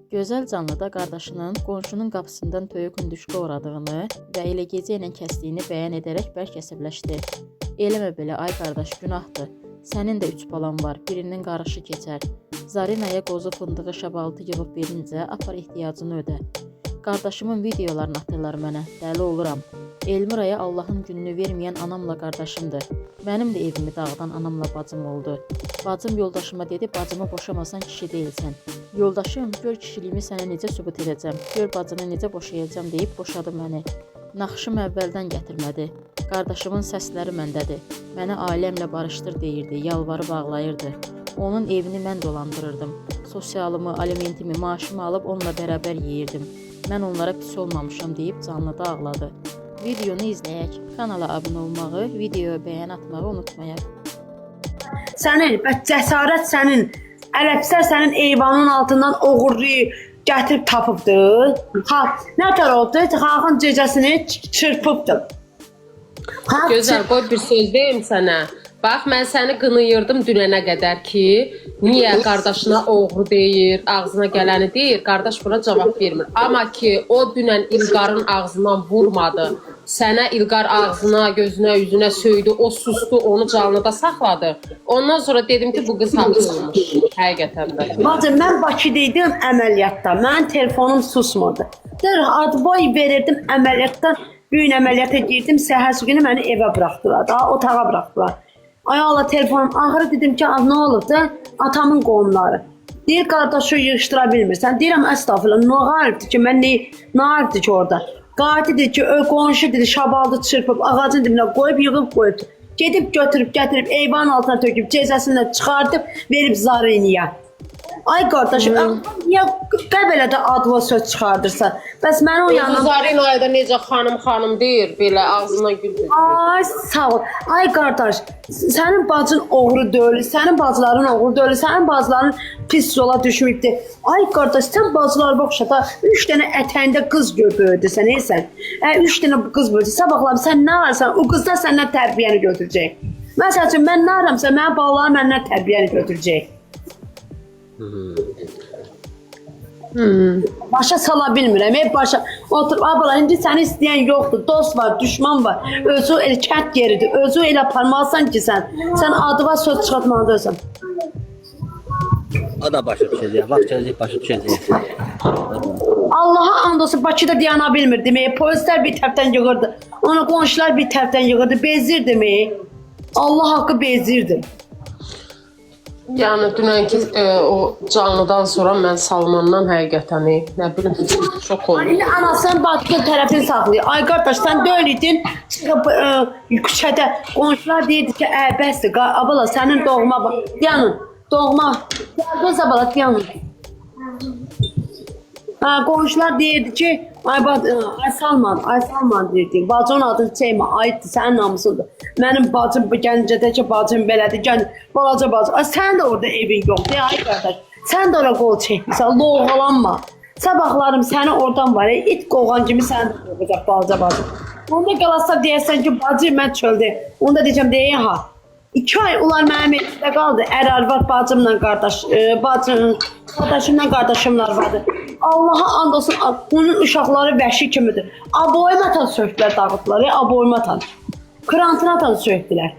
Gözəl canlıda qardaşının qonşunun qapısından toyuq hündüşkə uğradığını və elə gecə ilə kəsdiyini bəyan edərək bərk əsəbləşdi. Eləmə belə, ay qardaş, günahdır. Sənin də 3 balan var, birinin qarışı keçər. Zarinaya qozu fındığı şabalıtı yığıb verincə apar ehtiyacını ödə. Qardaşımın videolarını atırlar mənə, dəli oluram. Elmiraya Allahın gününü verməyən anamla qardaşımdır. Mənim də evimi dağıdan anamla bacım oldu. Bacım yoldaşıma dedi, bacımı boşamasan kişi deyilsən. Yoldaşım, gör kişiliyimi sənə necə sübut edəcəm, gör bacını necə boşayacam deyib boşadı məni. Naxışım əvvəldən gətirmədi. Qardaşımın səsləri məndədir. Mənə ailəmlə barışdır deyirdi, yalvarıb ağlayırdı. Onun evini mən dolandırırdım. Sosialımı, alimentimi, maaşımı alıb onunla bərabər yeyirdim. Mən onlara pis olmamışam deyib canlıda ağladı. Videonu izləyək. Kanala abunə olmağı, videoya bəyən atmağı unutmayaq. Sənin, cəsarət sənin, ələbsər sənin eyvanın altından oğurlayıb, gətirib tapıbdır. Nə tər oldu? Xalqın cecəsini çırpıbdır. Gözəl, qoy bir söz deyim sənə. Bax, mən səni qınıyırdım dünənə qədər ki, niyə qardaşına oğru deyir, ağzına gələni deyir, qardaş buna cavab vermir. Amma ki, o dünən İlqarın ağzından vurmadı, sənə İlqar ağzına, gözünə, üzünə söydü, o sustu, onu canlıda saxladı. Ondan sonra dedim ki, bu qız haqlı olmuş, həqiqətən də. Bacım, mən Bakıdaydım əməliyyatda, mənim telefonum susmurdu. Adboy verirdim əməliyyatdan, büyün əməliyyata girdim, səhər günü məni evə buraxdılar, daha otağa buraxdılar. Ay Allah, telefonum ağrı, dedim ki, nə olub da? Atamın qohumları. Deyir, qardaşı yığışdıra bilmirsən. Deyirəm, əstağfurullah, nə ağrıbdır ki, mən nə ağrıbdır ki orada? Qadi dedi ki, qonşu dedi, şabaldı çırpıb, ağacın dibinə qoyub, yığıb qoyubdur. Gedib götürüb, gətirib, eyvanın altına töküb, cezəsindən çıxardıb, verib Zarinəyə. Ay qardaşım, niyə qəbələdə adva söz çıxardırsan? Bəs mən o yanım... Zarinaya da necə xanım deyir, belə ağzından gül tökür. Ay, sağ ol. Ay qardaş, sənin bacın oğru deyil, sənin bacıların oğru deyil, sənin bacıların pis yola düşmübdir. Ay qardaş, sən bacılar baxışada 3 dənə ətəyində qız böyüdürsən, neysən? 3 dənə qız böyüdürsən, sabahlar sən nə varsan, o qızlar səndən tərbiyəni götürəcək. Məsəl üçün, mən nə aramsa, mənim balalarım məndən tərbiyəni götürəcək. Başa sala bilmirəm, başa oturub, abla, indi səni istəyən yoxdur, dost var, düşman var, özü elə kənd yeridir, özü elə aparmalısan ki sən adıva söz çıxartmalıdırsan. O da başa düşəcək, vaxt gələcək, başa düşəcək. Allaha and olsun, Bakıda dayana bilmirdim, polislər bir tərəfdən yığırdı, ona qonşular bir tərəfdən yığırdı, bezirdim, Allah haqqı bezirdim. Yəni dünənki o canlıdan sonra mən Salmandan həqiqətən nə bilim şok oldum. İndi anasının batdığı tərəfini saxlayır. Ay qardaş, sən deyil idin, çıxıb küçədə qonşular deyirdi ki, bəsdir, abala sənin doğma yanın, doğma, göz abala yanın. Qonşular deyirdi ki, ay Salman deyirdi, bacının adını çəkmə, aiddir, sənin namusundur. Mənim bacım bu Gəncədəki bacım belədir, balaca bacım. Sən də orada evin yoxdur, ay qardaş. Sən də ora qol çəkmirsən, loğalanma. Sabahlarım səni oradan var, it qoğan kimi səni də qoğacaq balaca bacım. Onda qalasa deyəsən ki, bacı mən çöldə. Onda deyəcəm, deyin ha. 2 ay ular mənim evimdə qaldı, ər-arvad bacımla qardaşımla qardaşımlar vardı. Allaha and olsun, onun uşaqları vəhşi kimidir. Aboyum atan söktülər, dağıtdılar, aboyum atan. Krantına atan söktülər.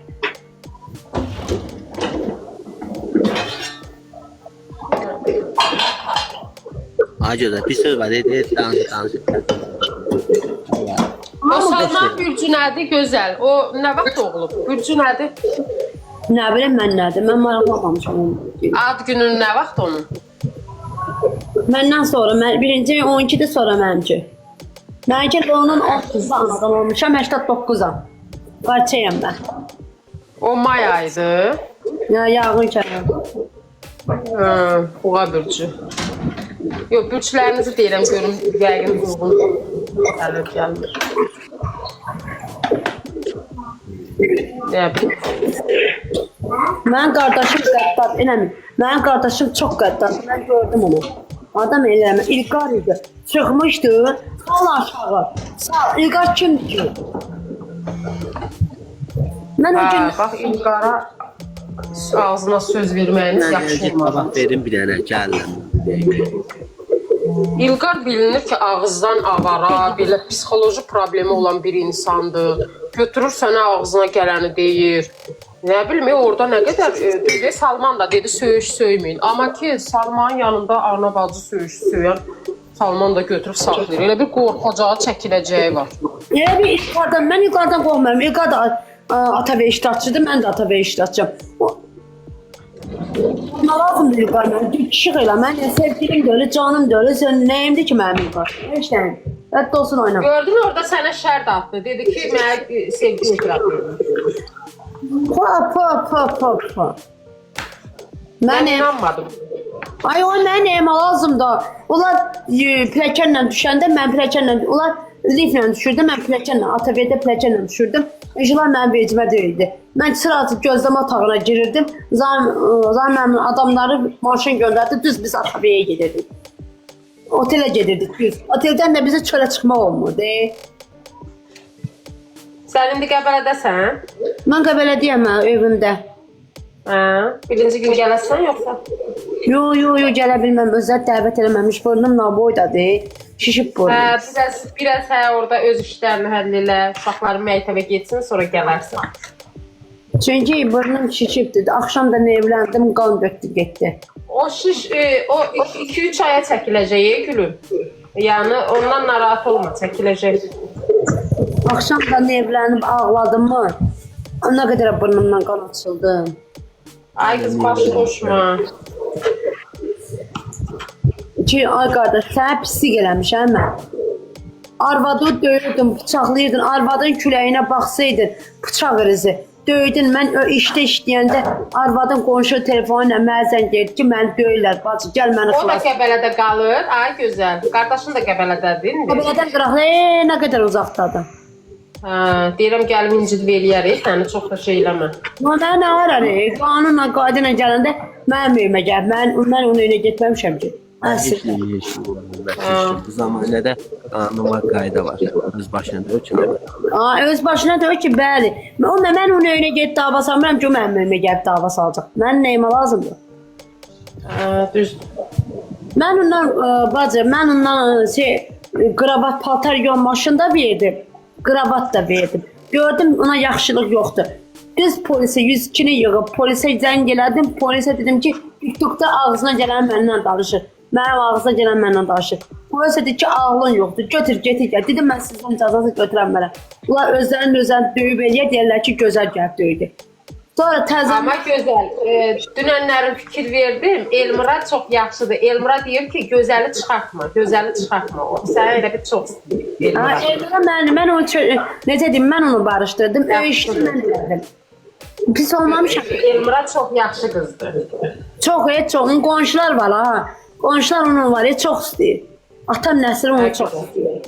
Acıda bir söz var, danışır. O Salman Bürcü nədir, gözəl? O nə vaxt doğulub? Bürcü nədir? Nə biləm mən nədir, mən maraqlamamışam onu. Ad günün nə vaxt onun? Məndən sonra, birinci 12-də sonra mənimki. Mənimki onun 30-da anadan olmuşam, 89-am. Qarçayam mən. O may aydı. Yağın kənarı. Buğa Bürcü. Yox, bürcülərinizi deyirəm, görüm, yəqin uyğun gəlmir. Nə bilim. Mənim qardaşım qəddar, eləmir. Mənim qardaşım çox qəddar, mən gördüm onu. Adam eləmir, İlqar idi. Çıxmışdı, sal aşağı. Sal, İlqar kimdir ki? Mən o gün... Bax, İlqara ağzına söz verməyiniz yaxşı olmadı. Verin bir dənə, gəlin. İlqar bilinir ki, ağızdan avara, belə psixoloji problemi olan bir insandır. Götürür sənə ağzına gələni deyir. Nə bilim, orada nə qədər dedi, Salman da dedi, söyüş söyməyin. Amma ki, Salmanın yanında ana bacı söyüş söyən Salman da götürüb saxlayır. Elə bir qorxacağı, çəkiləcəyi var. Elə bir İlqardan, mən İlqardan qorxmuram. İlqar da ata və iştirakçıdır, mən də ata və iştirakçıyam. Nə lazımdır İlqar mən? Kişi elə, mən sevgilim də öyle, canım da öyle. Sən nəyimdir ki mənim İlqar? Heç nəyim. Rədd olsun oynam. Gördün orada sənə şərt atdı. Dedi ki, mənə sevgi itiraf edir. Mən inanmadım. Ay o mənə nəyimə lazımdır. Onlar pilləkənlə düşəndə, mən pilləkənlə, onlar liflə düşürdüm, mən pilləkənlə, ATV-də pilləkənlə düşürdüm. Eşlər mənim vecimə deyildi. Mən sırası gözləmə otağına girirdim. Zaten adamları maşın göndərdi, düz biz ATV-yə gedirdik. Otelə gedirdik düz. Oteldən də bizə çölə çıxmaq olmurdu. Sən indi Qəbələdəsən? Mən Qəbələdəyəm evimdə. Birinci gün gələsən yoxsa? Yo, gələ bilməm. Özlər dəvət eləməmiş. Burnum naboydadır. Şişib burnum. Biraz orada öz işlərini həll elə, uşaqların məktəbə getsin, sonra gələrsən. Çünki burnum şişibdir. Axşam da evləndim, qan götdü getdi. O 2-3 aya çəkiləcək gülüm. Yəni ondan narahat olma, çəkiləcək. Axşam da evlənib ağladım mı? Nə qədər burnumdan qan açıldı. Ay qız, baş qoşma. Ki, ay qardaş, sənə pislik eləmişəm mən. Arvadı döyürdün, bıçaqlayırdın, arvadın küləyinə baxsaydın, bıçaq irizi. Döydün, mən işdə işləyəndə arvadın qonşu telefonu ilə mənə zəng edir ki, məni döyürlər, bacı, gəl məni xilas. O da Qəbələdə qalır, ay gözəl. Qardaşın da Qəbələdədir, indi? Qəbələdən qıraqlı, nə qədər uzaqdadır. Deyirəm, gəlib incid veriyərik, səni çox da şey eləmə. Mənə nə var, qanunla, qayda ilə gələndə mənim evimə gəl, mən onun önə getməmişəm ki. Heç nə bu zamanədə qanun var, qayda var. Öz başına da ki, öz başına da ki, bəli. Mən onun önə get dava salmıram ki, o mənim önümə gəlib dava salacaq. Mənim nəyimə lazımdır? Düzdür. Mən ondan, bacı, mən ondan qravat, paltar yon maşında verdim. Qravat da verdim. Gördüm, ona yaxşılıq yoxdur. Düz polisə 102-ni yığıb, polisə zəng elədim. Polisə dedim ki, TikTokda ağzına gələn məndən danışır. Mənim ağzına gələn məndən danışır. Polisə dedi ki, ağlın yoxdur. Götür, getir, gəl. Dedim, mən sizdən icazası götürəm mənə. Bunlar özlərini döyüb eləyər, deyərlər ki, gözəl gəlib döydü. Sonra təzə... Amma gözəl, dünənlərin fikir verdim. Elmira çox yaxşıdır. Elmira deyir ki, gözəli çıxartma, gözəli çıxartma. Sən elə bir çox Elmira. Elmira mən onu, necə deyim, mən onu barışdırdım. Öyüşdüm, mən elədim. Pis olmamışam. Elmira çox yaxşı qızdır. Çox. Onun qonşular var ha. Qonşular onun var, çox istəyir. Atam Nəsir onu çox istəyir.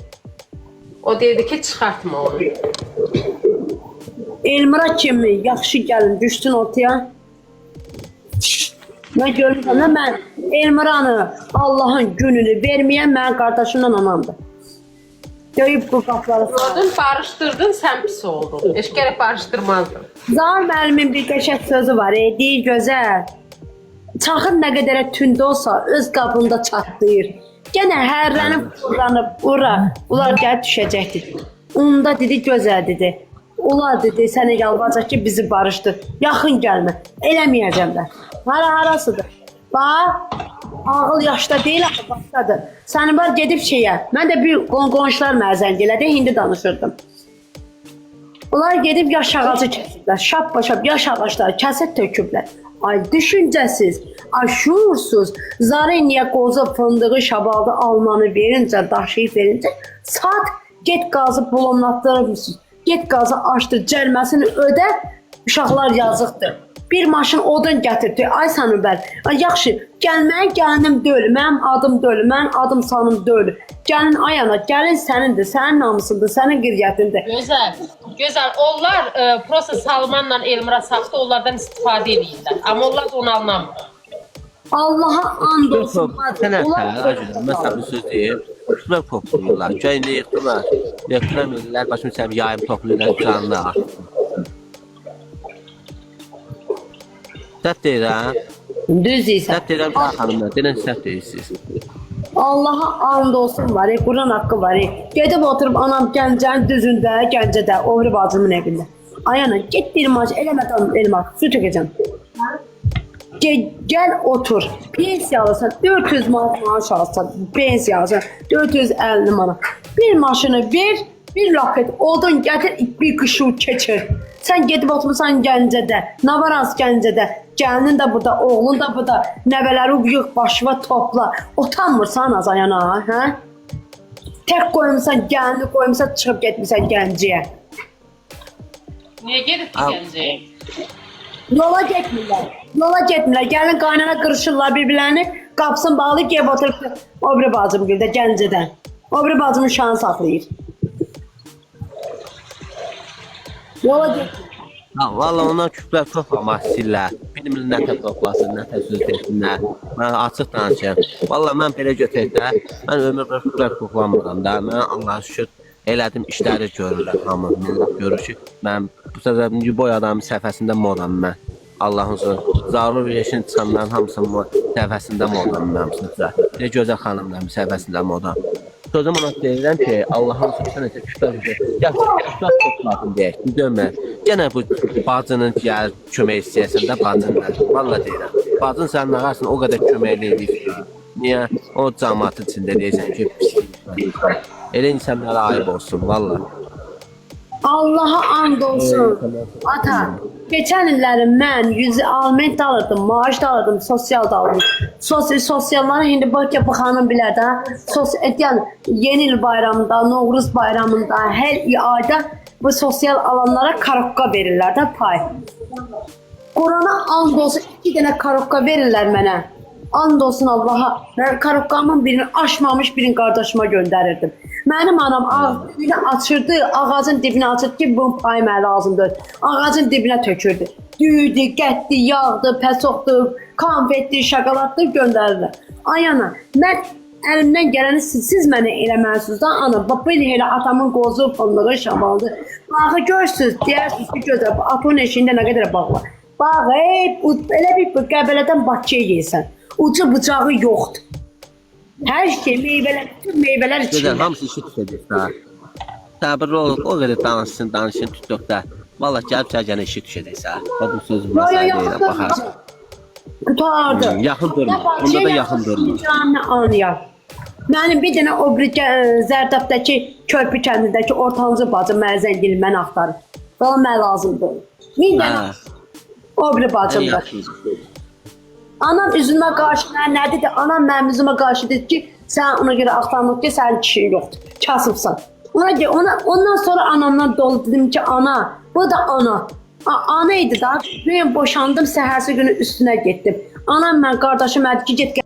O dedi ki, çıxartma onu. Elmira kimi yaxşı gəlin, düşsün ortaya. Mən görürəm, mən Elmiranı Allahın gününü verməyən mənim qardaşımdan anamdır. Döyüb bu qapları Gördün, barışdırdın, sən pis oldun. Heç gərək barışdırmazdın. Zahar müəllimin bir qəşəng sözü var, deyir gözəl. Çaxın nə qədərə tünd olsa, öz qabında çatlayır. Gənə hərlənib, fırlanıb, ura, ular gəlib düşəcəkdir. Onda dedi, gözəl dedi. Ular dedi, sənə yalvaracaq ki, bizi barışdır. Yaxın gəlmə, eləməyəcəm də. Harasıdır? Bax, ağıl yaşda deyil, başdadır. Sənin var gedib şeyə. Mən də bir qonşular məzəng elədi, hindi danışırdım. Onlar gedib yaş ağacı kəsiblər. Şap-başap yaş ağacları kəsib töküblər. Ay düşüncəsiz, ay şuursuz, zarı niyə qozu, fındığı, şabaldı, almanı verincə, daşıyıb verincə, saat get qazı bulomlatdırıbsınız. Get qazı açdır, cəlməsini ödə, uşaqlar yazıqdır. Bir maşın odun gətirdi, ay Sanıbər, yaxşı, gəlməyə gəlinim deyil, mənim adım deyil, mənim adım sanım deyil. Gəlin ayana, gəlin sənindir, sənin namusundur, sənin qiriyyətindir. Gözəl, onlar prosta Salmanla Elmira saxta, onlardan istifadə edirlər. Amma onlar da onu anlamır. Allah'a and olsun. Sənə məsələn bir söz deyir, şunlar toplayırlar, göyündə yıxtılar, başımı səbir yayım toplayırlar, canlılar. Səhv deyirəm. Düz deyirsən. Səhv deyirəm, xanımlar, deyirəm səhv deyirsiniz. Allaha and olsun var, Quran haqqı var. Gedib oturub anam Gəncənin düzündə, Gəncədə, Ovri bacımın evində. Ay ana, get bir maaş, eləmədən elmaq, su çəkəcəm. Gel otur. Pensiya alırsan 400 manat maaş alırsan. Pensiya alırsan 450 manat. Bir maşını ver, bir raket odun getir, bir kışı keçir. Sen gedib oturmuşsan Gəncədə, Navarans Gəncədə. Gəlinin də burada, oğlun da burada. Nəvələri yığ başıva topla. Utanmırsan azayana, hə? Tək qoymuşsan, gəlini qoymuşsan, çıxıb getmişsən Gəncəyə. Niyə gedib Gəncəyə? Yola getmirlər. Yola getmirlər. Gəlin qaynana qırışırlar bir-birlərini. Qapısını bağlayıb gəlib oturub o biri bacım gildə Gəncədən. O biri bacımın şanı saxlayır. Yola getmirlər. Valla onlar küfrlər çox amma istəyirlər. Bilmir nətə toplasın, nətə söz desinlər. Mən açıq danışım. Valla mən belə götürəkdə, mən ömür boyu küfrlər toplamıram da. Mən Allah'a şükür elədim, işləri görürlər hamı. Millət görür ki, mən bu səbəb boy adamın səhifəsində modam mən. Allah'ın sözü. Zarur yaşın çıxanların hamısının səhifəsində modam mən. Bir gözəl xanımların səhifəsində modam. Sözüm ona deyirəm ki, Allah'ın sözü necə küfrlər küfrlər toplasın deyək. Dönmə. Yenə bu bacının gəl kömək istəyəsən də bacınlar. Valla deyirəm. Bacın sənin ağarsın o qədər köməkli edir. Niyə? O cəmaatın içində deyirsən ki, pislik. Elə insanlara ayıb olsun, valla. Allaha and olsun. Ata, geçen illərim mən 100 alment da alırdım, maaş da alırdım, sosial da alırdım. Sosiallara indi bak ya bu xanım bilər də. Yəni yeni il bayramında, Novruz bayramında, hər ayda bu sosial alanlara karokka verirlər də pay. Korona and olsun 2 dənə karokka verirlər mənə. And olsun Allaha. Mən karokkamın birini aşmamış birini qardaşıma göndərirdim. Mənim anam ağzını açırdı, ağacın dibinə açırdı ki, bu pay mənə lazımdır. Ağacın dibinə tökürdü. Düydü, gətdi, yağdı, pəsoqdu, konfetdi, şokoladdı göndərirlər. Ay ana, mən əlimdən gələni siz mənə eləməlisiniz da ana. Bax belə elə atamın qozu, fındığı, şabaldı. Bağı görsünüz, deyərsiniz ki, gözəl, atonun eşiyində nə qədər bağ var. Bax, elə bir Qəbələdən Bakıya yeyirsən. Ucu bıçağı yoxdur. Hər şey meyvələr, bütün meyvələr Gözəl, içində. hamısı işi düşəcək. Səbirli ol, o qədər danışsın, tutduqda. Valla gəlib sərgənə işi düşəcək. Bu sözüm məsələyə baxarsın. Qutardı. Yaxın durma, onda da yaxın durma. Canını anlayar. Mənim bir dənə o bir Zərdabdakı körpü kəndindəki ortancı bacım mənə zəng edib məni axtarır. Bana mənə lazımdır. Bir dənə o bir bacımdır. Anam üzümə qarşı nə dedi? Anam mənim üzümə qarşı dedi ki, sən ona görə axtarmaq ki, sənin kişin yoxdur. Kasıbsan. Ondan sonra anamdan dolu dedim ki, ana, bu da ana. Ana idi da. Ben boşandım, səhərsi günü üstünə getdim. Anam mən qardaşım ədi ki, get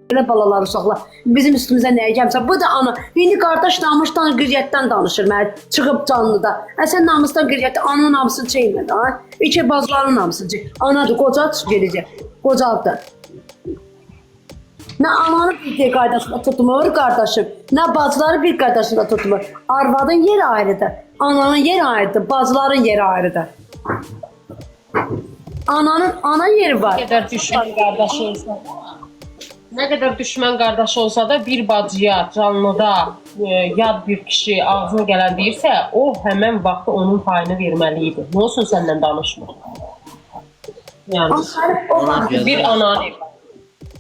gələ balalar uşaqlar. Bizim üstümüzə nəyə gəlmişsə, bu da ana. İndi qardaş namusdan, qüriyyətdən danışır mənə, çıxıb canlıda. Sən namusdan, qüriyyətdən, ananın namusunu çəkmə də. İki bazıların namusunu çək. Anadır, qoca gedəcək. Qocadır. Nə ananı bir qardaşında tutmur qardaşım, nə bacıları bir qardaşında tutmur. Arvadın yeri ayrıdır, ananın yeri ayrıdır, bacıların yeri ayrıdır. Ana yeri var. Nə qədər düşmən qardaşı olsa da, nə qədər düşmən qardaşı olsa da bir bacıya, canlıda yad bir kişi ağzına gələn deyirsə, o həmən vaxtda onun payını verməli idi. Nə olsun səndən danışmır? Yəni, bir ananı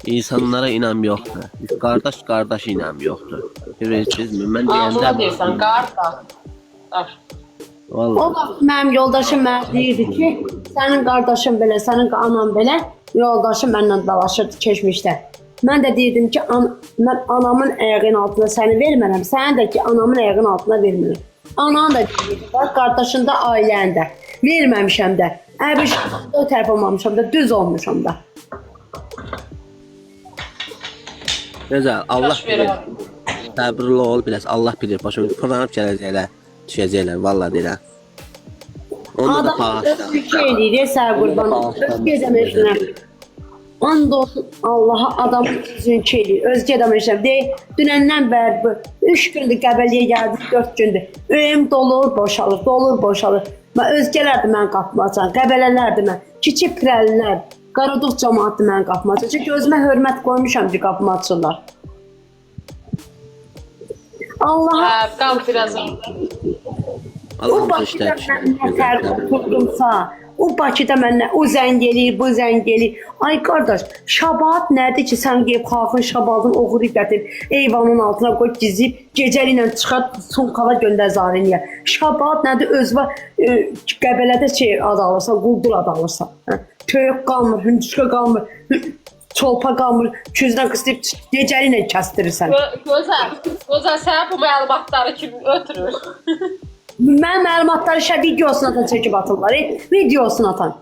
İnsanlara inam yoxdur. Qardaş inam yoxdur. Görürsünüzmü? Mən deyəndə... Ağzına deyirsən, qardaş. Vallahi. O vaxt mənim yoldaşım mənə deyirdi ki, sənin qardaşın belə, sənin anan belə, yoldaşım mənlə dalaşırdı keçmişdə. Mən də deyirdim ki, mən anamın ayağının altına səni vermərəm, səni də ki, anamın ayağının altına vermərəm. Anan da deyirdi, qardaşın da ailən də, verməmişəm də, o tərəf olmamışam da, düz olmuşam da. Gözəl, Allah bilir. Səbirli ol, biləs, Allah bilir. Başım fırlanıb gələcəklər, düşəcəklər, valla deyirəm. Onda da bağışlar. Adam öz şey eləyir, sən qurban. Öz gezəm eşinəm. And olsun Allaha adam özün şey eləyir. Özgə adam eşinəm. Deyək, dünəndən bəri bu 3 gündür Qəbəliyə gəldik, 4 gündür. Öyüm dolur, boşalır. Özgələrdir mən qapımı açan, Qəbələlərdir mən. Kiçik pirəlilər. Qaraduq cəmaatı mən qapımı açır. Çünki özümə hörmət qoymuşam ki, qapımı açırlar. Allah. Qal biraz. O Allah'ım Bakıda işlər mən nətər oturdumsa, o Bakıda mənlə o zəng eləyir, bu zəng eləyir. Ay qardaş, Şabahat nədir ki, sən qeyb xalqın Şabahatın oğuru gətir, eyvanın altına qoy gizləyib, gecəliklə çıxart, Sumqala göndər Zariniyə. Şabahat nədir, özvə Qəbələdə ad alırsa, quldur ad alırsa. Töyük qalmır, hündüşkə qalmır, çolpa qalmır, küzdən qıslayıb gecəliklə kəstirirsən. Gözəl sən bu məlumatları kim ötürür? Mən məlumatları videosunu atan çəkib atırlar. Videosunu atan.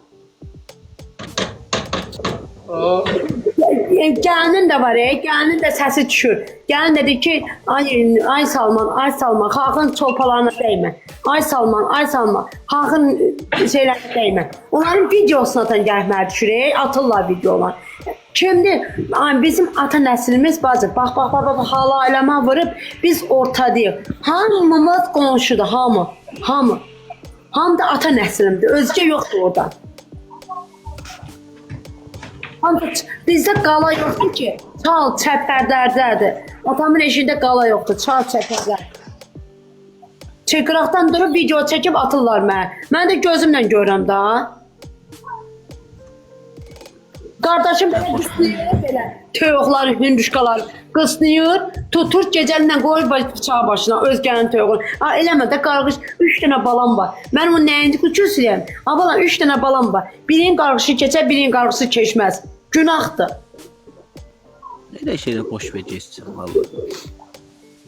Gəlinin də var, gəlinin də səsi düşür. Gəlin dedi ki, ay Salman, xalqın çolpalarına dəymə. Ay Salman, xalqın şeylərine dəymə. Onların videosunu atan gəlməyə düşür, atırlar videolar. Kimdir? Bizim ata nəslimiz bacı, bax, hala ailəmə vurub, biz ortadayıq. Hamımız qonşudur, hamı. Hamı da ata nəslimdir, özgə yoxdur orada. Bizdə qala yoxdur ki, çal çəpərdərdədir. Atamın eşində qala yoxdur, çal çəpərdər. Çəkiraqdan durub video çəkib atırlar mənə. Mən də gözümlə görürəm da. Qardaşım belə toyuqları, hündüşkaları qısnıyır, tutur gecəlindən qoyur bıçağı başına, özgənin toyuğunu. Eləmə də qarğış, 3 dənə balam var. Mən onun nəyindi küçüsüyəm. Balam 3 dənə balam var. Birinin qarğışı keçər, birinin qarğısı keçməz. Günahdır. Elə şeylə boş verəcəksən vallahi.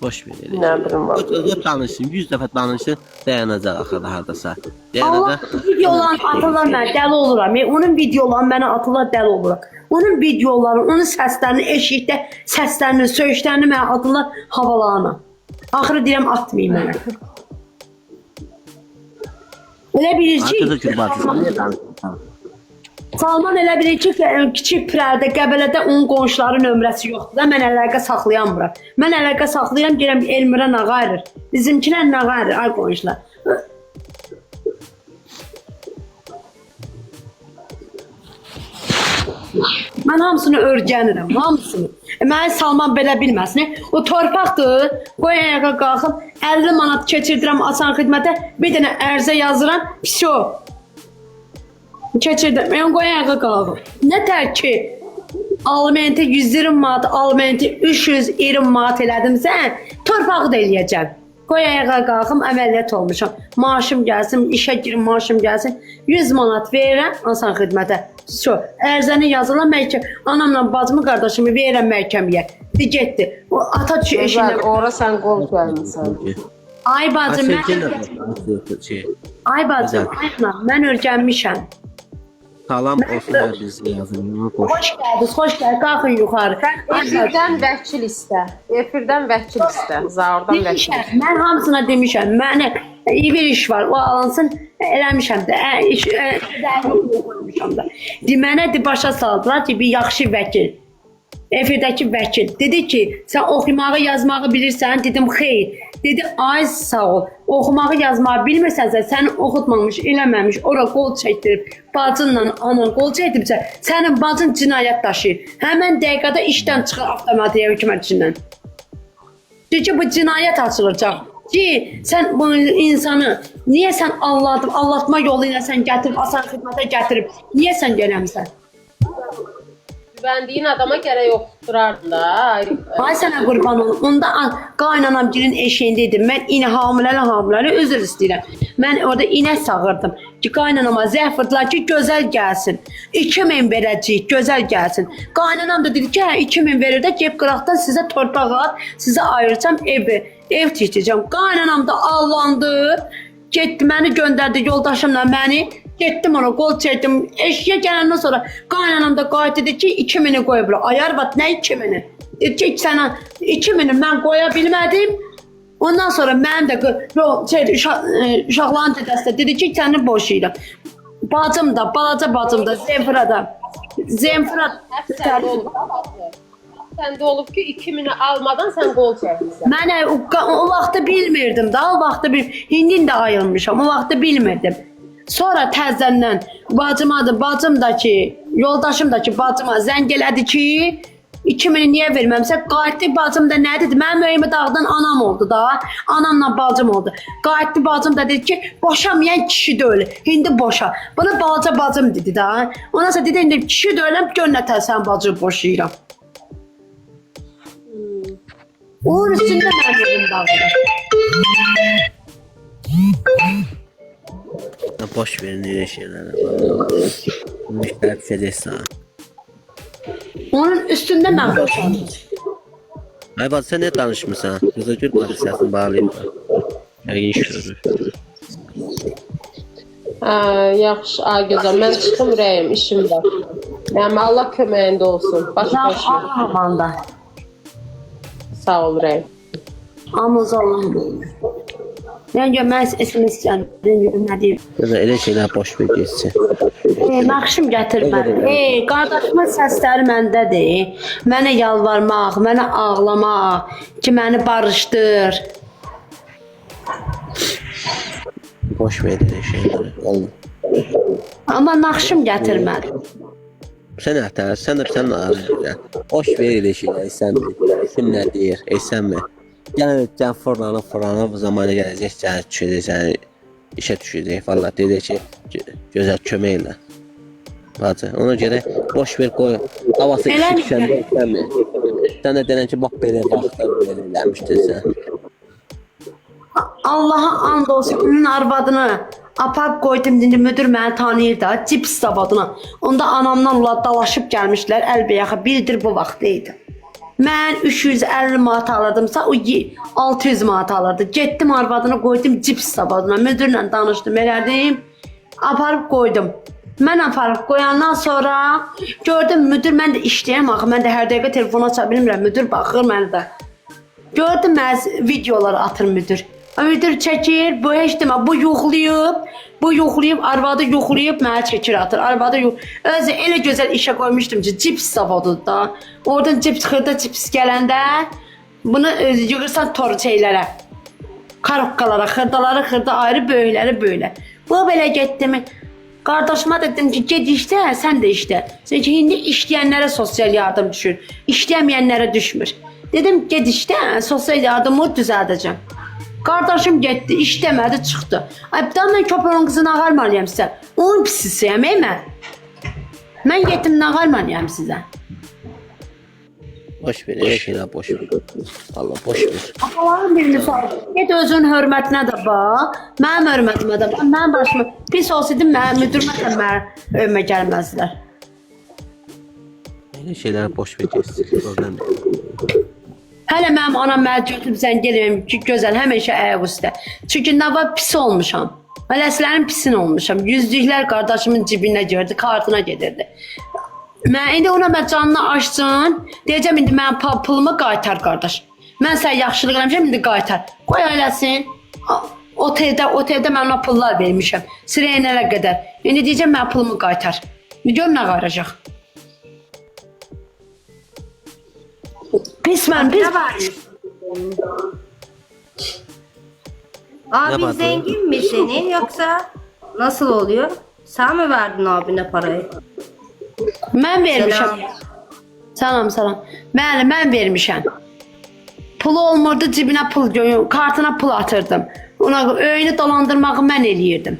Boş ver elə. Nə bilim var. Danışsın, 100 dəfə danışsın, dayanacaq axırda hardasa. Allah videolarını atırlar mənə, dəli oluram. Onun videolarını mənə atırlar, dəli oluram. Onun videolarını, onun səslərini eşikdə, səslərini, söyüşlərini mənə atırlar havalarına. Axırı deyirəm, atmayın mənə. Elə bilir ki, Salman elə bilir ki, kiçik pirədə, Qəbələdə onun qonşuları nömrəsi yoxdur da, mən əlaqə saxlayamıram. Mən əlaqə saxlayıram, deyirəm ki, Elmirə nə qayırır? Bizimkilər nə qayırır, ay qonşular? Mən hamısını örgənirəm, hamısını. Məni Salman belə bilməsin. O torpaqdır, qoy ayağa qalxıb, 50 manat keçirdirəm asan xidmətə, bir dənə ərzə yazıram, pişo. Keçirdim, mən qoy ayağa qalxıb. Nə tər ki, alimenti 120 manat, alimenti 320 manat elədimsə, torpağı da eləyəcəm. Qoy ayağa qalxım, əməliyyat olmuşam. Maaşım gəlsin, işə girim, maaşım gəlsin. 100 manat verirəm asan xidmətə. Ərzəni yazılan məhkəm, anamla bacımı, qardaşımı verirəm məhkəməyə. Getdi. O ata düşü eşindən. Ora sən qol gəlmirsən. Ay bacım, mən örgənmişəm. Salam olsun bizə yazın. Xoş gəldiniz, qalxın yuxarı. Efirdən vəkil istə. Zaurdan vəkil. Mən hamısına demişəm. Mənə bir iş var, o alınsın, eləmişəm də. Mənə başa saldılar ki, bir yaxşı vəkil. Efirdəki vəkil. Dedi ki, sən oxumağı, yazmağı bilirsən? Dedim, xeyr. Dedi, ay sağ ol. Oxumağı, yazmağı bilmirsənsə, səni oxutmamış, eləməmiş, ora qol çəkdirib, bacınla anan qol çəkdiribsə, sənin bacın cinayət daşıyır. Həmən dəqiqədə işdən çıxır avtomatiyə hökumətçindən. Deyir ki, bu cinayət açılacaq. Ki, sən bu insanı, niyə sən allatma yolu ilə sən gətirib, asan xidmətə gətirib, niyə sən gələmsən? Güvəndiyin adama gərək oxutdurardın da. Ay sənə qurban olum. Onda qaynanam girin eşiyində idim. Mən inə hamiləli üzr istəyirəm. Mən orada inək sağırdım. Ki qaynanama zəh vurdular ki, gözəl gəlsin. 2000 verəcəyik, gözəl gəlsin. Qaynanam da dedi ki, 2000 verir də gep qıraqdan sizə torpaq at, sizə ayıracam ev tikəcəm. Qaynanam da allandı. Getdi, məni göndərdi yoldaşımla məni. Getdim ona, qol çəkdim. Eşiyə gələndən sonra qaynanam da qayıt dedi ki, 2000'i qoyublar. Ay arvad, nə 2000'i? Dedi ki, sənə 2000'i mən qoya bilmədim. Ondan sonra mənim də uşaqların dədəsi də dedi ki, səni boşayıram. Bacım da, balaca bacım da, Zemfira da. Səndə olub ki, 2000'i almadan sən qol çəkmirsən. Mən o vaxtı bilmirdim da, o vaxtı indi də ayılmışam, o vaxtı bilmirdim. Sonra təzəndən bacım da ki, yoldaşım da ki, bacıma zəng elədi ki, 2000-i niyə verməmsə? Qayıtdı bacım da nə dedi? Mənim ürəyimi dağıdan anam oldu da. Anamla bacım oldu. Qayıtdı bacım da dedi ki, boşamayan kişi deyil. İndi boşa. Buna balaca bacım dedi da. Ondan sonra dedi indi kişi deyiləm, gör nə tər bacı boşayıram. Onun üstündə mənim ürəyim dağıdır. Boş verin öyle şeylere. Müşteri bir şey değil sana. Onun üstündə mən boşandım. Ay bacı sen ne danışmırsan? Kıza gül bacı sesini bağlayayım da. Yəqin iş görür. Yaxşı, ay gözəl. Mən çıxım ürəyim, işim var. Yəni Allah köməyində olsun. Başqa iş yox. Allah'ım Sağ ol ürəyim. Amaz Allah'ım. Ben görmez SMS gəldim. Ben görmədiyim. Kıza öyle şeyler boş ver geçsin. Naxışım gətirmədim. Qardaşımın səsləri məndədir. Mənə yalvarmaq, mənə ağlamaq, ki məni barışdır. Boş ver öyle şeyleri. Olma. Amma naxışım gətirmədim. Sen hata, sen de sen ağrıyor. Boş ver öyle şeyleri sen mi? Kim ne deyir? Sen mi? Yani can fırlanıp bu zamana gelecek sen düşeceksen işe düşecek valla dedi ki güzel kömeyle. Bacı ona göre boş ver koy. Havası işiksen sen mi? Sen de denen ki bak böyle vaxtlar böyle eləmişdin sen. Allah'a and olsun onun arvadını apap koydum dedi müdür məni tanıyır da cips zavadına. Onda anamdan ula dalaşıb gəlmişlər əlbəyaxa bildir bu vaxtıydı. Mən 350 manat alırdımsa o 600 manat alırdı. Getdim arvadını koydum cips zavadına. Müdürlə danışdım elədim. Aparıb koydum. Mən aparıb koyandan sonra gördüm müdür mən də işləyəm axı mən də hər dəqiqə telefon aça bilmirəm. Müdür baxır mənə də. Gördüm mən videoları atır müdür. Müdür çəkir, bu heç demə, bu yoxlayıb, arvadı yoxlayıb mənə çəkir atır. Arvadı özü elə gözəl işə qoymuşdum ki, cips zavodudur da. Oradan cips xırda cips gələndə bunu yığırsan tor şeylərə. Karokkalara, xırda ayrı, böyükləri böylə. Bu belə getdim. Qardaşıma dedim ki, ged işlə, sən də işlə. Çünki indi işləyənlərə sosial yardım düşür, işləməyənlərə düşmür. Dedim, ged işlə, sosial yardımı düzəldəcəm. Qardaşım getdi, işləmədi, çıxdı. Ay, bir daha mən köpərin qızı nağarmalıyam sizə. Onun pisisiyəm, mən. Mən getdim nağarmalıyam sizə. Boş ver öyle şeyler boş ver. Allah boş ver. Allah'ın birini sor. Get özünün hörmətinə də bax. Mənim hörmətimə də bax. Mənim başıma pis olsaydım, mənim müdürmə də mənim övmə gəlməzdilər. Öyle şeyler boş ver geçsin. Problem değil. Hələ mənim anam mənə götürüb zəng eləyəm ki, gözəl, həmişə ayaq üstə. Çünki nə var pis olmuşam. Mələsilərin pisin olmuşam. Yüzlüklər qardaşımın cibinə girdi, kartına gedirdi. Mən indi ona mən canını açsın, deyəcəm indi mənim pulumu qaytar qardaş. Mən sən yaxşılıq eləmişəm, indi qaytar. Qoy eləsin. Oteldə mən ona pullar vermişəm. Sirenlərə qədər. İndi deyəcəm mənim pulumu qaytar. Gör nə qayıracaq. Pis mən, pis. Abi Ne zengin mi senin yoksa nasıl oluyor? Sen mi verdin abine parayı? Mən vermişəm. Selam. Salam. Bəli, mən vermişəm. Pulu olmurdu, cibinə pul, kartına pul atırdım. Ona öyünü dolandırmağı mən eləyirdim.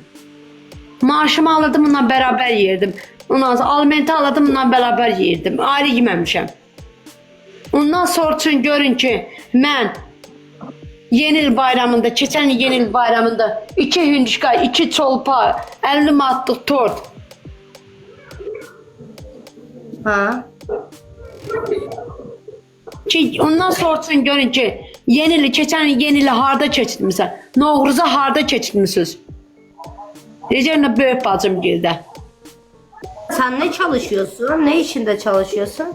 Maaşımı alırdım, onunla bərabər yerdim. Ondan sonra alimenti alırdım, onunla bərabər yerdim. Ayrı yeməmişəm. Ondan sorçun görün ki, mən Yeni il bayramında, keçən yeni il bayramında 2 hündüşka, 2 çolpa, 50 manatlıq tort. Ha? Ki ondan sorsun görün ki, keçən yeni ili harda keçirmisən? Noğruza harda keçirmisiniz? Necə böyük bacım girdi. Sen ne çalışıyorsun? Ne işinde çalışıyorsun?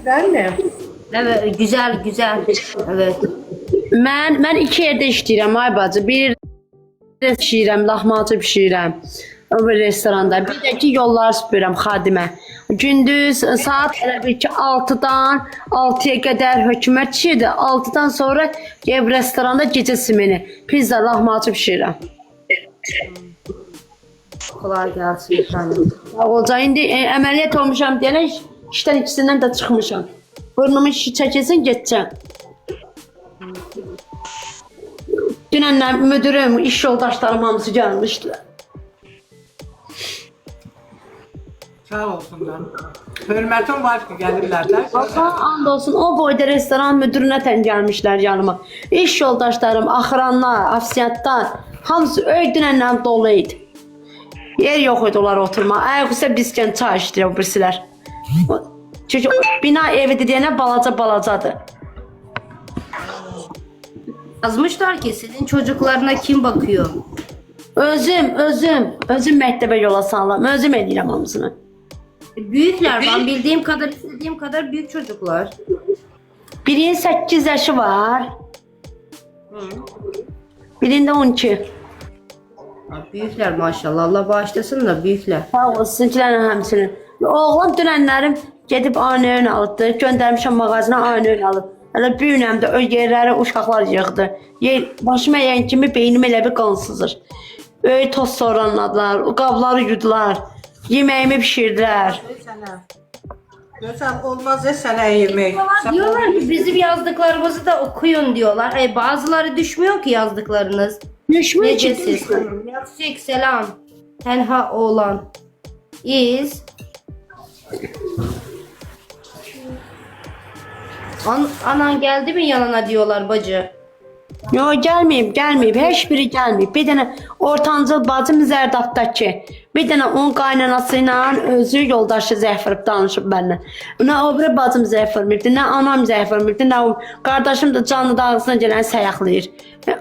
Ben mi? Evet, güzel. Evet. Mən 2 yerdə işləyirəm ay bacı. Bir pişirəm, lahmacun pişirəm. O bir restoranda. Bir də ki yollar süpürəm xadimə. Gündüz saat elə bir ki 6-dan 6-ya qədər hökumət işidir. 6-dan sonra ev restoranda gecə simeni. Pizza, lahmacun pişirəm. Kolay gelsin efendim. Olca indi əməliyyat olmuşam deyək. İşdən ikisindən də çıxmışam. Burnumun şişi çəkilsin, getəcəm. Dünənlər müdürüm, iş yoldaşlarım hamısı gəlmişdilər. Sağ olsunlar. Hörmətim var ki, gəlirlər də. Allah and olsun, o boyda restoran müdürünə tən gəlmişlər yanıma. İş yoldaşlarım, axıranlar, afisiyatlar, hamısı dünənlər dolu idi. Yer yox idi onlar oturma. Ayaqüstə bizkən çay içdirə o birisilər. Çünki bina evidir deyənə balacadır. Yazmışlar ki senin çocuklarına kim bakıyor? Özüm məktəbə yola salıram. Özüm edirəm hamısını. Büyükler, ben bildiğim kadar, istediğim kadar büyük çocuklar. Birinin 8 yaşı var. Birində 12. Büyükler maşallah, Allah bağışlasın da büyükler. Sağ olsun, sizinkilərin həmsinin. Oğlan dünənlərim gedib aynı ön alıbdı. Göndərmişəm mağazına aynı ön alıb. Hələ büyünəmdə o yerləri uşaqlar yığdı. Başıma yəyən kimi beynim elə bir qansızır. Öyle toz soranladılar, o qabları yudular. Yeməyimi pişirdilər. Gözəl olmaz ya sənə yemək. Diyorlar ki bizim yazdıklarımızı da okuyun diyorlar. Bazıları düşmüyor ki yazdıklarınız. Düşmüyor ki. Necesiz? Yüksek selam. Tenha oğlan. İz. Anan geldi mi yanına diyorlar bacı. Yo, gəlməyib. Heç biri gəlməyib. Bir dənə ortancıl bacım Zərdaddakı. Bir dənə onun qaynanası ilə özü yoldaşı zəng vurub danışıb məndən. Nə o biri bacım zəng vurmurdu, nə anam zəng vurmurdu, nə o qardaşım da canlı dağısına gələn sayaqlayır.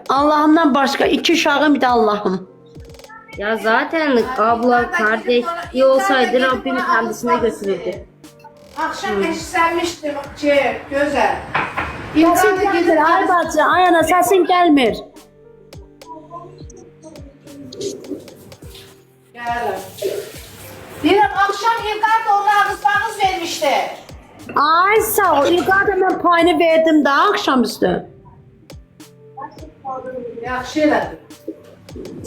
Allahımdan başqa 2 uşağım bir də Allahım. Ya zaten abla, kardeş iyi olsaydı Rabbim kendisine götürürdü. Akşam eşitlenmiştim ki, gözəl. Səsin gəlmir, ay bacı, ay ana, səsin gəlmir. Gəlirəm. Deyirəm, akşam İlqar da ona ağız vermişdi. Ay sağ ol, İlqar da mən payını verdim də axşamüstü. Yaxşı elədi.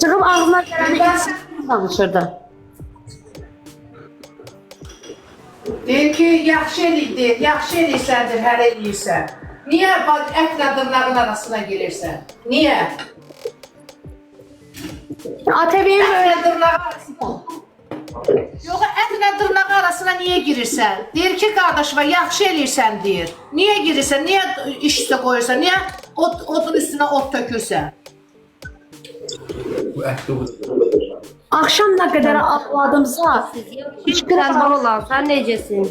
Çıxıb ağzına gələni danışırdı. Deyir ki, yaxşı eləyir, yaxşı eləyirsən, hər eləyirsən. Niyə ətlə dırnağın arasına girirsən? Niyə? ATV-yin böyle Ətlə dırnağı arasına. Yox, ətlə dırnağı arasına niyə girirsən? Deyir ki, qardaşıma yaxşı eləyirsən deyir. Niyə girirsən? Niyə iş üstə qoyursan? Niyə odun üstünə ot tökürsən? akşam nə qədər ağladımsa, Sen oğlan, sen necesin?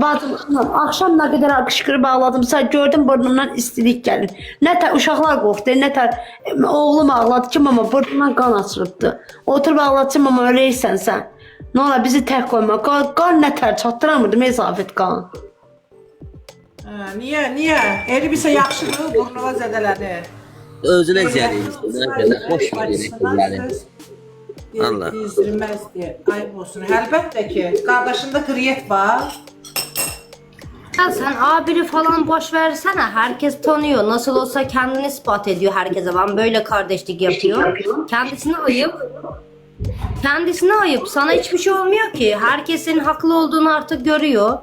bacım, akşam nə qədər qışqırıb ağladımsa, gördüm burnumdan istilik gəlir. Nətər uşaqlar qorxdu, nətər oğlum ağladı ki, mama burnumdan qan açılıbdı. Oturub ağladı ki, mama öləysən sən. Nə ola bizi tək qoyma. Qan nətər çatdıramırdım izafət qan. Niyə? Elə bilsə yaxşıdır, burnuna zədələnir. Özünə ziyarət boş verir. Allah. Dizdirməz deyə, ayıb olsun. Əlbəttə ki, qardaşında qriyyət var. Ya sen abini falan boş versene. Herkes tanıyor. Nasıl olsa kendini ispat ediyor herkese. Ben böyle kardeşlik yapıyor. Kendisine ayıp. Kendisine ayıp. Sana hiçbir şey olmuyor ki. Herkesin haklı olduğunu artık görüyor.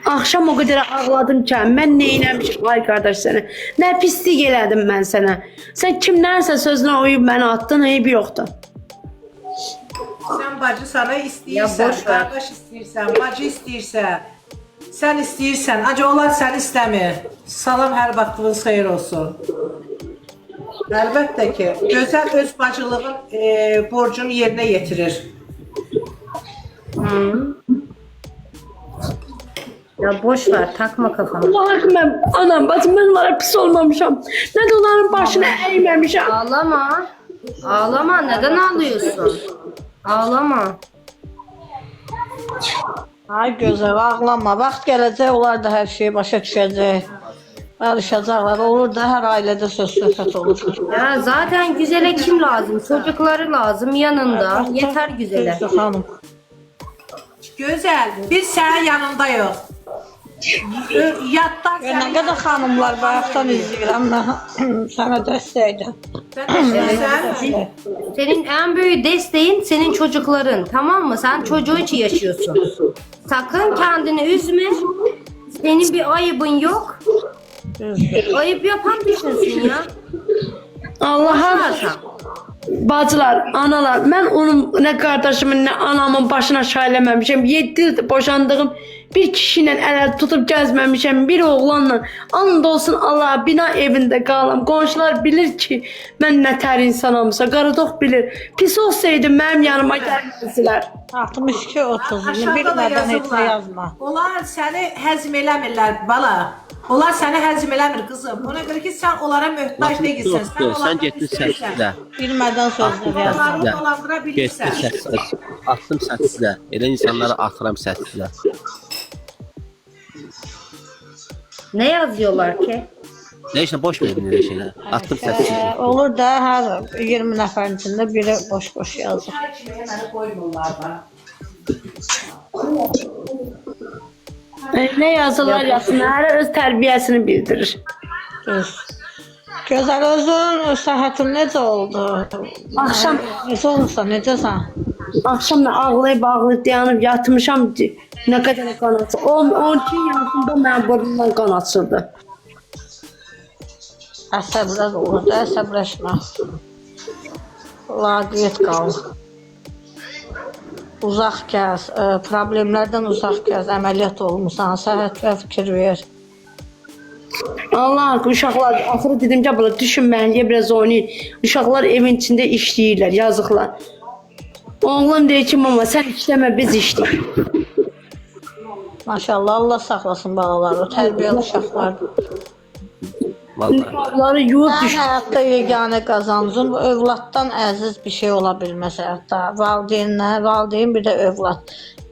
Axşam o qədər ağladım ki, mən nə eləmişim ay qardaş sənə. Nə pislik elədim mən sənə. Sən kimlərsə sözünə uyub məni attın, eybi yoxdur. Sən bacı sana Ya istəyirsən, boş ver. qardaş istəyirsən, bacı istəyirsən. Sən istəyirsən, acı onlar səni istəmir. Salam, hər vaxtınız xeyir olsun. Əlbəttə ki, gözəl öz bacılığın borcunu yerinə yetirir. Ya boş ver. Takma kafana. Allah'ım mən, anam, bacım mən onlara pis olmamışam. Nə də onların başına əyməmişəm. Ağlama. Ağlama. Neden ağlıyorsun? Ağlama. Ay gözəl, ağlama. Vaxt gələcək, onlar da hər şeyi başa düşəcək. Barışacaqlar. Olur da hər ailədə söz-söhbət olur. Ya zaten güzele kim lazım? Çocukları lazım yanında. Yeter güzele. Xanım. Gözəl, biz sənin yanındayıq. Yatdan Nə qədər xanımlar bayaqdan izləyirəm mən sənə dəstəkdir. Senin en büyük desteğin senin çocukların, tamam mı? Sen çocuğu için yaşıyorsun. Sakın kendini üzme. Senin bir ayıbın yok. Ayıp yapan düşünsün ya. Allah'a Varsa. bacılar, analar, mən onun nə qardaşımın, nə anamın başına şailəməmişəm. 7 ildir boşandığım bir kişi ilə əl tutub gəzməmişəm, bir oğlanla. And olsun Allah, bina evində qalam. Qonşular bilir ki, mən nə tər insanamsa, Qaradoq bilir. Pis olsaydı mənim yanıma gəlməzdilər. 62-30 Aşağıda da bilmədən heç nə yazırlar. yazma. Onlar səni həzm eləmirlər bala. Onlar səni həzm eləmir qızım. Ona görə ki sən onlara möhtac deyilsən. Sən getdin səssizə. Bilmədən sözlər yazma. Onları dolandıra Getdin bilirsən. səssizə. Attım səssizə. Elə insanları atıram səssizə. Ne yazıyorlar ki? Nə işlə boş verin elə şeylər. Attım səssizə. Olur da hər 20 nəfərin içində biri boş-boş yazır. Məni qoymurlar da. Nə yazırlar yazsınlar, hər öz tərbiyəsini bildirir. Düz. Gözəl özün səhhətin necə oldu? Axşam necə olmuşsan, necəsən? Axşam mən ağlayıb dayanıb yatmışam ki, nə qədər qan açır. 12 yaşında mənim burnumdan qan açırdı. Əsəblər olur da, əsəbləşmə. Laqeyd qal. Uzaq gəz, problemlərdən uzaq gəz, əməliyyat olmusan, səhhətə fikir ver. Allah uşaqlar, axırı dedim ki, bunlar düşünməyin, biraz oynayın. Uşaqlar evin içində işləyirlər, yazıqlar. Oğlum deyir ki, mama sən işləmə, biz işləyik. Maşallah, Allah saxlasın balaları, tərbiyəli uşaqlardır. Vallahi. Niqabları yuyub Sən düş. həyatda yeganə qazancın bu övladdan əziz bir şey ola bilməz həyatda. Valideyn bir də övlad.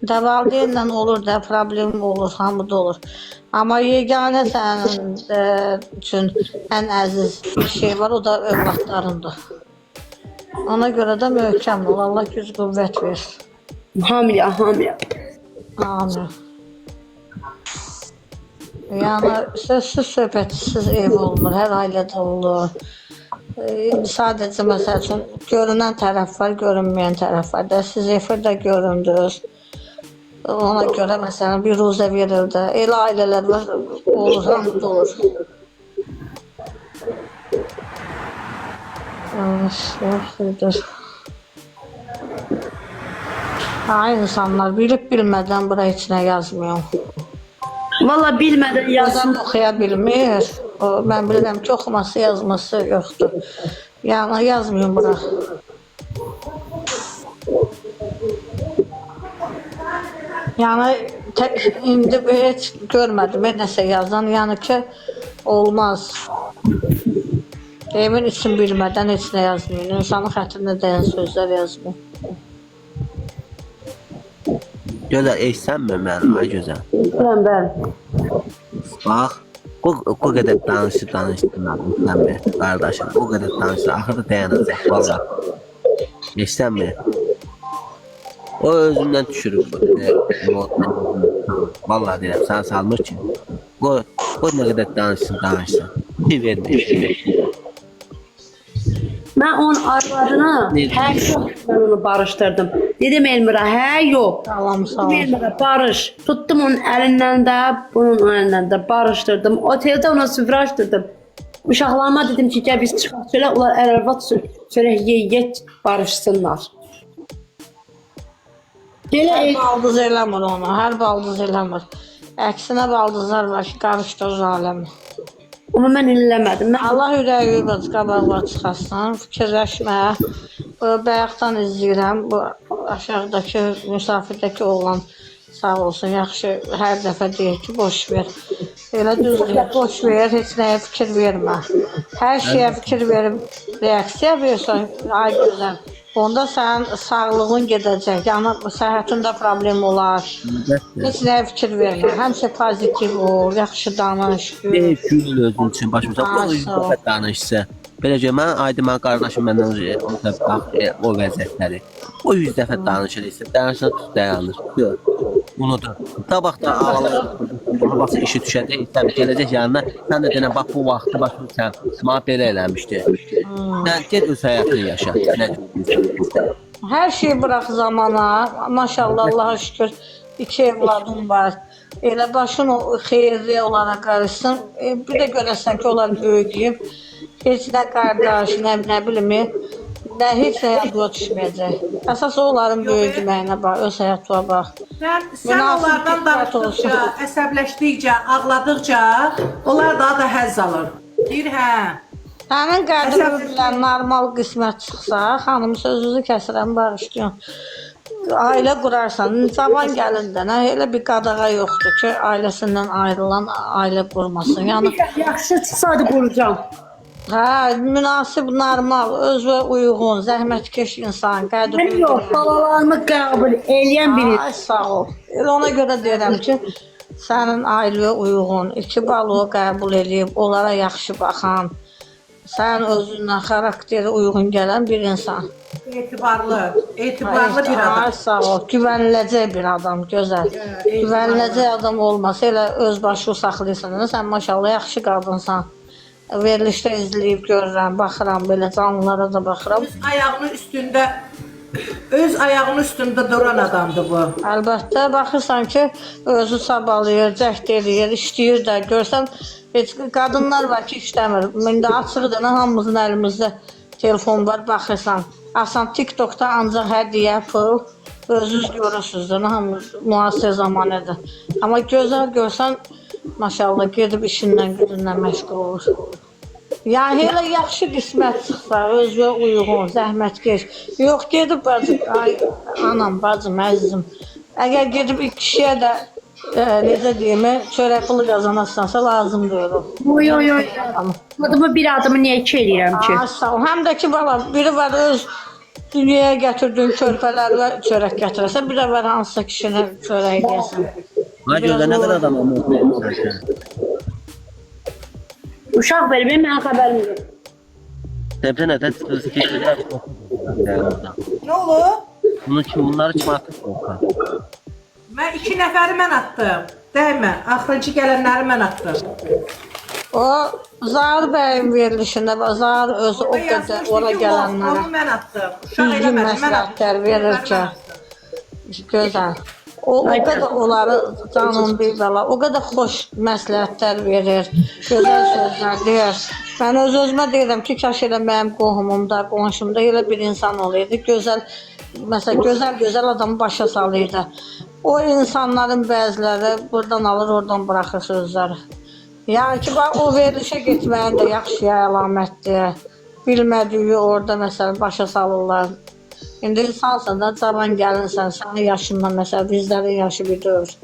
Bir də valideynlə olur da problem olur, hamıda olur. Amma yeganə sənin üçün ən əziz bir şey var, o da övladlarındır. Ona görə də möhkəm ol, Allah güc qüvvət versin. Hamilə, hamilə. Amin. Yəni sözsüz söhbətsiz ev olmur, hər ailədə olur. Sadəcə məsəl üçün görünən tərəf var, görünməyən tərəf var. Siz efirdə göründünüz. Ona görə məsələn bir ruzə verildi. Elə ailələr var, olur, hamıda olur. Yoxdur. Ha, insanlar bilib bilmədən bura heç nə yazmıyor. Valla bilmədən yazsın. Yazan oxuya bilmir. Mən bilirəm ki, oxuması, yazması yoxdur. Yəni yazmıyorum bura. Yəni indi heç görmədim nəsə yazan. Yəni ki, olmaz. Evin için bilmədən heç nə yazmıyor. İnsanın xətrinə dəyən sözlər yazmıyor. Gözəl, eşsənmə mənim, ay gözəl. Bilirəm, bəli. Bax, o qədər danışdın sən mi, qardaşım? O qədər danışdın, axırda dayanacaq, valla. Eşsənmə. O özündən düşürüb. Valla deyirəm, sana salmır ki. O nə qədər danışsın. Bir verməyim. Mən onun arvadına hər yox, mən onu barışdırdım. Dedim Elmira, hə yox. Allah'ım sağ Dedim olsun. Elmira, barış. Tuttum onun əlindən də, bunun əlindən də barışdırdım. Oteldə ona süfrə açdırdım. Uşaqlarıma dedim ki, gəl biz çıxaq söylə, onlar ərəvat çörək yeyək, barışsınlar. Belə Hər baldız eləmir onu, hər baldız eləmir. Əksinə baldızlar var ki, qarışdırır aləmi. Amma mən eləmədim. Allah ürəyi qabaqlar çıxarsın, fikirləşmə. Bayaqdan izləyirəm, bu aşağıdakı, müsafirdəki oğlan sağ olsun, yaxşı hər dəfə deyir ki, boş ver. Elə düz deyir, boş ver, heç nəyə fikir vermə. Hər şeyə fikir verib, reaksiya versən, ay gözəl. Onda sənin sağlığın gedəcək, yəni səhhətində problem olar. Heç nəyə fikir vermə, həmişə pozitiv ol, yaxşı danış. Gül özün üçün başımıza, o 100 dəfə danışsa. Beləcə, mən qardaşım məndən o vəziyyətləri. O 100 dəfə danışır, dayanır, dayanır. unudur. Qabaqda havası işi düşəcək, istəmir, gələcək yanına, sən də denən, bax bu vaxtı başım sən, mənə belə eləmişdi. Sən get öz həyatını yaşa. Her şeyi bırak zamana. Maşallah Allah'a şükür 2 evladım var. Elə başın o xeyirli olana qarışsın. Bir də görəsən ki, onlar böyüyüb. Heç nə qardaş, nə bilim, nə heç həyatına düşməyəcək. Əsas onların böyüdüməyinə bax, öz həyatına bax. Sən onlardan danışdıqca, əsəbləşdikcə, ağladıqca, onlar daha da həzz alır. Deyir, hə. Sənin qədrin normal qismət çıxsa, xanım sözünüzü kəsirəm, bağışlayın. Ailə qurarsan, cavan gəlindən elə bir qadağa yoxdur ki, ailəsindən ayrılan ailə qurmasın. Yəni Yaxşı çıxsaydı quracağam. hə, münasib, normal, özünə uyğun, zəhmətkeş insan, qədir. Mən yox, balalarımı qəbul eləyən biri. Ay sağ ol. Elə ona görə deyirəm ki, sənin ailəyə uyğun, 2 balığı qəbul edib, onlara yaxşı baxan, sən özündən xarakteri uyğun gələn bir insan. Etibarlı bir adam. Ay sağ ol. Güvəniləcək bir adam, gözəl. Güvəniləcək adam olmasa elə öz başı saxlayırsan. Sən maşallah yaxşı qadınsan. Verilişdə izləyib görürəm, baxıram belə canlılara da baxıram. Öz ayağının üstündə duran adamdır bu. Əlbəttə baxırsan ki, özü çabalayır, cəhd edir, işləyir də. Görsən heç qadınlar var ki, işləmir. İndi açıqdır, hamımızın əlimizdə telefon var, baxırsan. Asan TikTokda ancaq hədiyyə, pul, özünüz görürsünüz də, hamımız müasir zamanıdır. Amma gözəl görsən, maşallah gedib işindən, gücündən məşğul olur. Yəni elə yaxşı qismət çıxsa, özünə uyğun, zəhmətkeş. Yox, gedib bacım, ay anam, bacım, əzizim. Əgər gedib iki kişiyə də necə deyim, çörək pulu qazanırsansa lazımdır o. Yox. Adımı bir adımı niyə iki eləyirəm ki? Sağ ol. Həm də ki, bala, biri var öz dünyaya gətirdiyin körpələrlə çörək gətirəsən, bir də var hansısa kişinin çörəyi deyəsən. Buna görə nə qədər adam olmalıdır? Uşaq vermir, mənə xəbərim yox. Təbdə nədən çıxırsa Nə olur? bunları kim atır? Mən 2 nəfəri mən atdım. Dəymə, axırıncı gələnləri mən atdım. O, Zahir bəyin verilişində, Zahir özü o qədər ora gələnlərə Onu mən atdım. Uşaq düzgün eləmədim, mən məsləhətlər atdım. verir ki, gözəl. O qədər onları canım bir bala, o qədər xoş məsləhətlər verir, gözəl sözlər deyir. Mən öz-özümə deyirəm ki, kaş elə mənim qohumumda, qonşumda elə bir insan olaydı, gözəl, məsələn, gözəl adamı başa salırdı. O insanların bəziləri buradan alır, oradan buraxır sözləri. Yəni ki, o verilişə getməyin də yaxşı əlamətdir. Bilmədiyi orada məsələn başa salırlar. İndi insansan da cavan gəlinsən, sənin yaşından məsələn bizlərin yaşı bir dövr.